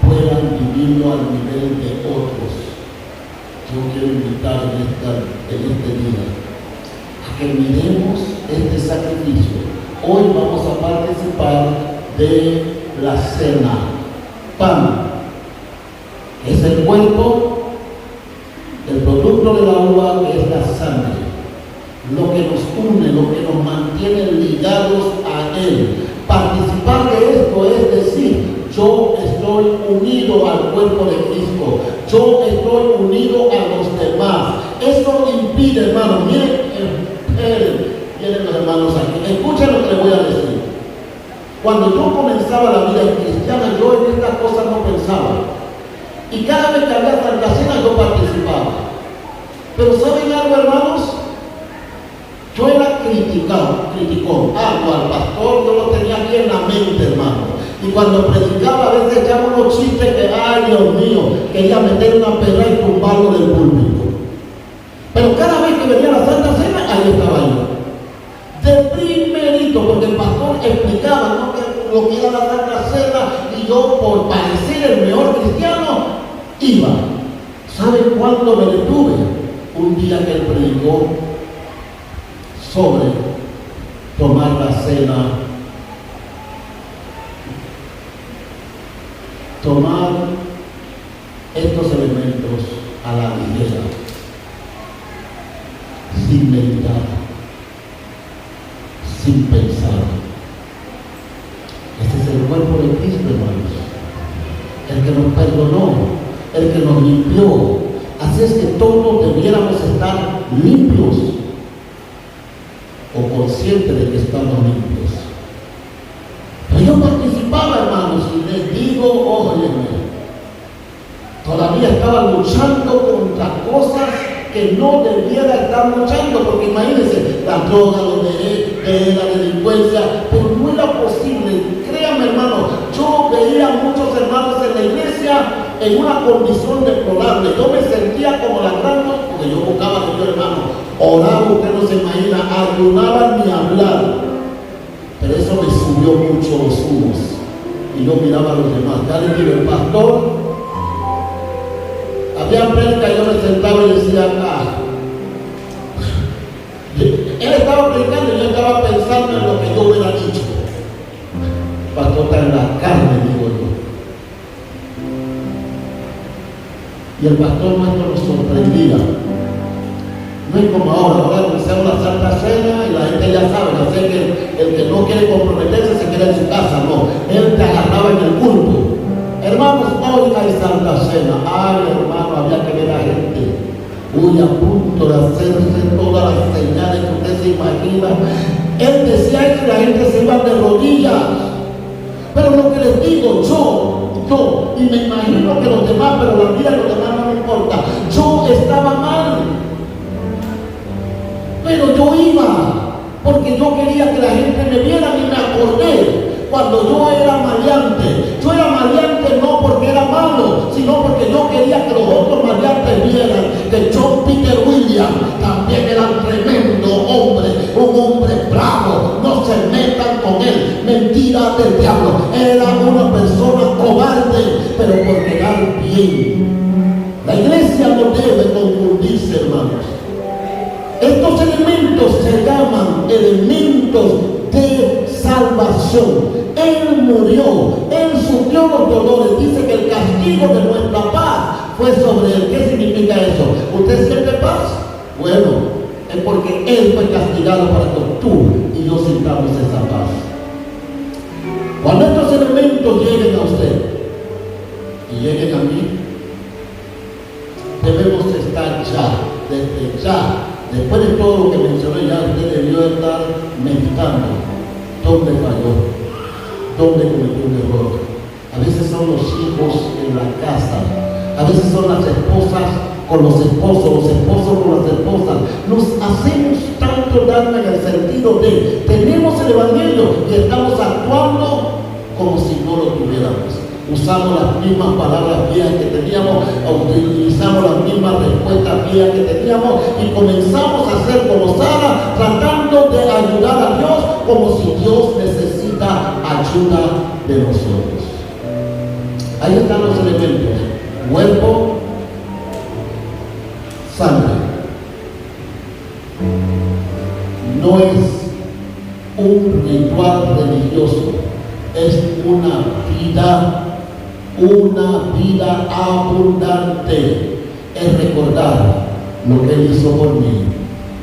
puedan vivirlo al nivel de otros. Yo quiero invitar en este día a que miremos este sacrificio. Hoy vamos a participar de la cena. Pan es el cuerpo, el producto de la uva que es la sangre, lo que nos une, lo que nos mantiene ligados a Él. Participar de esto es decir, yo estoy unido al cuerpo de Cristo, yo estoy unido a los demás. Eso impide, hermano, miren, vienen los hermanos aquí, escuchen lo que les voy a decir. Cuando yo comenzaba la vida cristiana, yo en estas cosas no pensaba. Y cada vez que había Santa Cena yo participaba. Pero ¿saben algo, hermanos? Yo era criticón. Al pastor yo lo tenía aquí en la mente, hermano. Y cuando predicaba a veces echaba unos chistes que, ay Dios mío, quería meter una pedra y tumbarlo del púlpito. Pero cada vez que venía la Santa Cena, ahí estaba yo. De primerito, porque el pastor explicaba, ¿no?, que lo que era la Santa Cena, y yo, por parecer el mejor cristiano, iba. ¿Sabe cuándo me detuve? Un día que él predicó sobre tomar la cena, tomar estos elementos a la ligera, sin meditar, sin pensar. Este es el cuerpo de Cristo, hermanos, el que nos perdonó, el que nos limpió. Así es que todos debiéramos estar limpios o conscientes de que estamos limpios. Pero yo participaba, hermanos, y les digo, óyeme, todavía estaba luchando contra cosas que no debiera estar luchando, porque imagínense, la droga, la delincuencia, pero no era posible. Créanme, hermano, yo veía a muchos hermanos en la iglesia en una condición deplorable. Yo me sentía como la gran, porque yo buscaba a Dios, hermano, oraba, usted no se imagina, ayunaba ni hablar, pero eso me subió mucho los humos, y yo miraba a los demás. Ya les digo, el pastor, había prédica, yo me sentaba y decía, él estaba predicando y yo estaba pensando en lo que yo hubiera dicho. El pastor está en la carne, digo yo. Y el pastor nuestro nos sorprendía. No es como ahora hacemos la Santa Cena y la gente ya sabe, así que el que no quiere comprometerse se queda en su casa. No, él te agarraba en el culto. Hermanos, hoy hay Santa Cena. Ay, hermano, había que ver a gente a punto de hacerse todas las señales que usted se imagina. Él decía eso y la gente se iba de rodillas. Pero lo que les digo, yo, y me imagino que los demás, pero la vida de los demás no me importa. Yo estaba mal, pero yo iba, porque yo quería que la gente me viera, y me acordé cuando yo era maleante. Yo era maleante no porque era malo, sino porque yo quería que los otros maleantes vieran que John Peter Williams también era un tremendo hombre, un hombre bravo. No se metan con él, mentira del diablo. Era una persona cobarde, pero por quedar bien. La iglesia no debe confundirse, hermanos. Estos elementos se llaman elementos de salvación. Él murió, Él sufrió los dolores. Dice que el castigo de nuestra paz fue sobre Él. ¿Qué significa eso? ¿Usted siente paz? Bueno, es porque Él fue castigado para que tú y yo sintamos esa paz. Cuando estos elementos lleguen a usted y lleguen a mí, debemos estar ya, desde ya. Después de todo lo que mencioné ya, usted debió estar meditando dónde falló, dónde cometió un error. A veces son los hijos en la casa, a veces son las esposas con los esposos con las esposas. Nos hacemos tanto daño en el sentido de tenemos el evangelio y estamos actuando como si no lo tuviéramos. Usamos las mismas palabras viejas que teníamos, utilizamos las mismas respuestas viejas que teníamos y comenzamos a ser como Sara, tratando de ayudar a Dios como si Dios necesita ayuda de nosotros. Ahí están los elementos: cuerpo, sangre. No es un ritual religioso, es una vida abundante. Es recordar lo que Él hizo por mí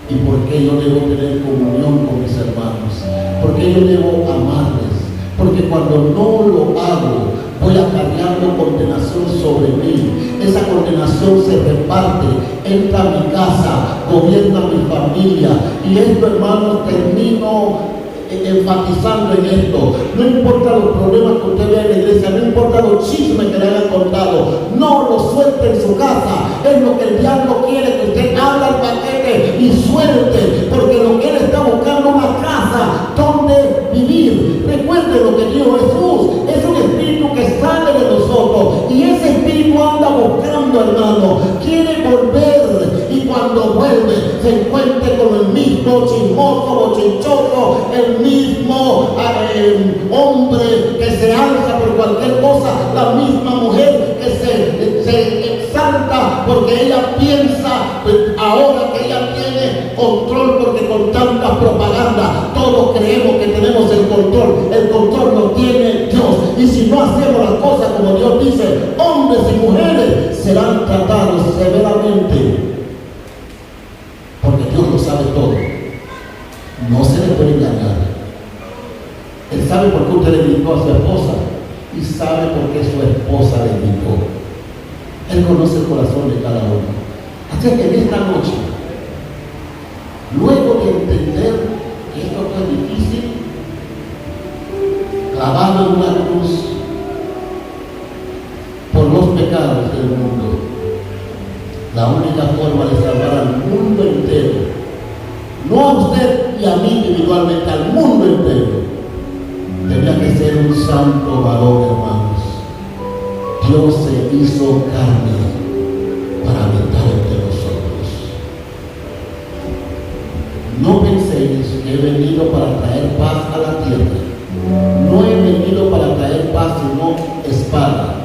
y por qué yo debo tener comunión con mis hermanos, por qué yo debo amarles, porque cuando no lo hago voy acarreando condenación sobre mí. Esa condenación se reparte, entra a mi casa, gobierna mi familia. Y esto, hermanos, termino enfatizando en esto. No importa los problemas que usted vea en la iglesia, no importa los chismes que le hayan contado, no lo suelte en su casa. Es lo que el diablo quiere, que usted abra el paquete y suelte, porque lo que él está buscando es una casa donde vivir. Recuerde lo que dijo Jesús: es un espíritu que sale de nosotros y ese espíritu anda buscando, hermano, quiere volver, y cuando vuelve se encuentre con el mismo chismoso, bochinchoso, el mismo hombre que se alza por cualquier cosa, la misma mujer que se salta porque ella piensa, pues, ahora que ella tiene control, porque con tanta propaganda todos creemos que tenemos el control lo tiene Dios. Y si no hacemos las cosas como Dios dice, hombres y mujeres serán tratados severamente, porque Dios lo sabe todo. No se le puede engañar. Él sabe por qué usted le gritó a su esposa y sabe por qué su esposa le gritó. Él conoce el corazón de cada uno. Así que en esta noche, luego de entender que esto es difícil, clavado en una cruz por los pecados del mundo, la única forma de salvar al mundo entero, no a usted y a mí individualmente, al mundo entero, tenía que ser un santo varón, hermanos. Dios se hizo carne para habitar entre nosotros. No penséis que he venido para traer paz a la tierra. No he venido para traer paz sino espada,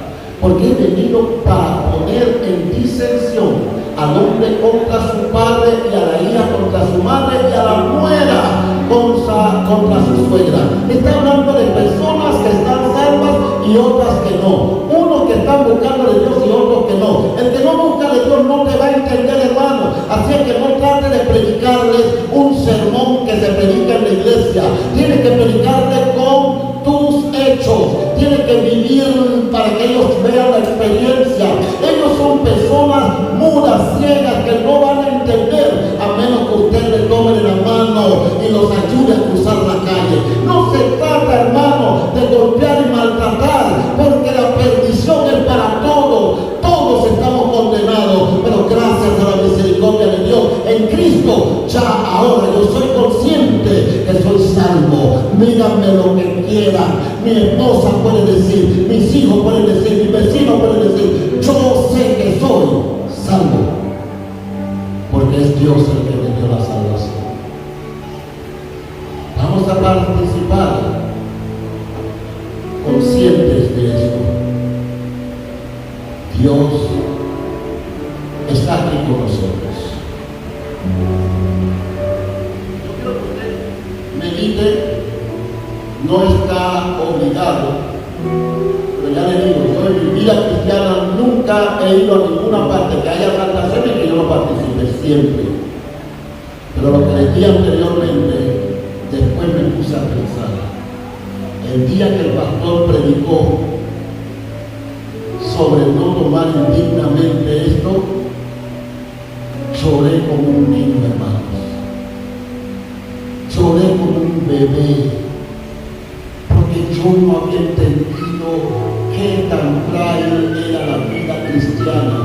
porque he venido para poner en disensión al hombre contra su padre, y a la hija contra su madre, y a la nuera contra su suegra. Está hablando de personas que están salvas y otras que no. Unos que están buscando de Dios y otros que no. El que no busca de Dios no te va a entender, hermano. Así es que no trate de predicarles un sermón que se predica en la iglesia. Tienes que predicarles con tus hechos. Tienes que vivir para que ellos vean la experiencia. Ellos son personas mudas, ciegas, que no van a entender a menos que usted les tome de la mano y los ayude a cruzar la calle. No se trata, hermano, de golpear y maltratar, porque la perdición es para todos. Todos estamos condenados, pero gracias a la misericordia de Dios en Cristo, ya ahora yo soy consciente que soy salvo. Díganme lo que quieran. Mi esposa puede decir, mis hijos pueden decir, mis vecinos pueden decir, yo sé que soy salvo, porque es Dios el que me dio la salvación. Vamos a participar conscientes de esto. Dios está aquí con nosotros. Yo quiero que usted medite, no está obligado, pero ya le digo, yo en mi vida cristiana nunca he ido a ninguna parte que haya plantaciones que yo no participe, siempre. Pero lo que les di anteriormente, después me puse a pensar. El día que el pastor predicó sobre no tomar indignamente esto, lloré como un niño, hermanos. Lloré como un bebé, porque yo no había entendido qué tan frágil era la vida cristiana.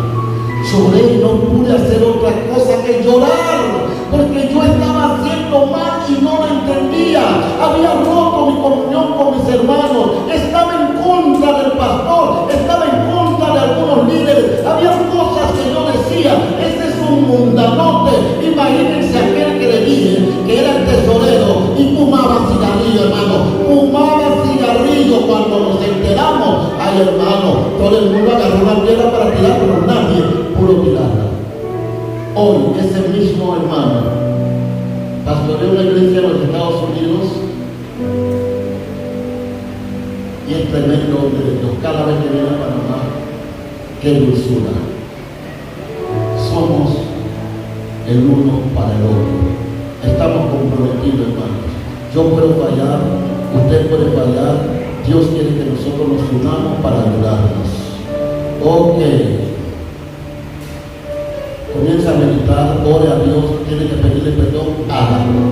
Lloré y no pude hacer otra cosa que llorar, porque yo estaba haciendo mal y no lo entendía. Había roto mi comunión con mis hermanos, estaba en contra del pastor, estaba en contra de algunos líderes. Había cosas que yo decía, ese es un mundanote. Imagínense aquel que le dije que era el tesorero y fumaba cigarrillo, hermano. Fumaba cigarrillo. Cuando nos enteramos, ay, hermano, todo el mundo agarró una piedra para tirar, pero nadie pudo tirarla. Hoy ese mismo hermano pastoreó una iglesia en los Estados Unidos y es tremendo hombre de Dios. Cada vez que viene a Panamá, qué dulzura. Somos el uno para el otro. Estamos comprometidos, hermanos. Yo puedo fallar, usted puede fallar. Dios quiere que nosotros nos unamos para ayudarnos. Ok. Comienza a meditar, ore a Dios, tiene que pedirle perdón, hágalo.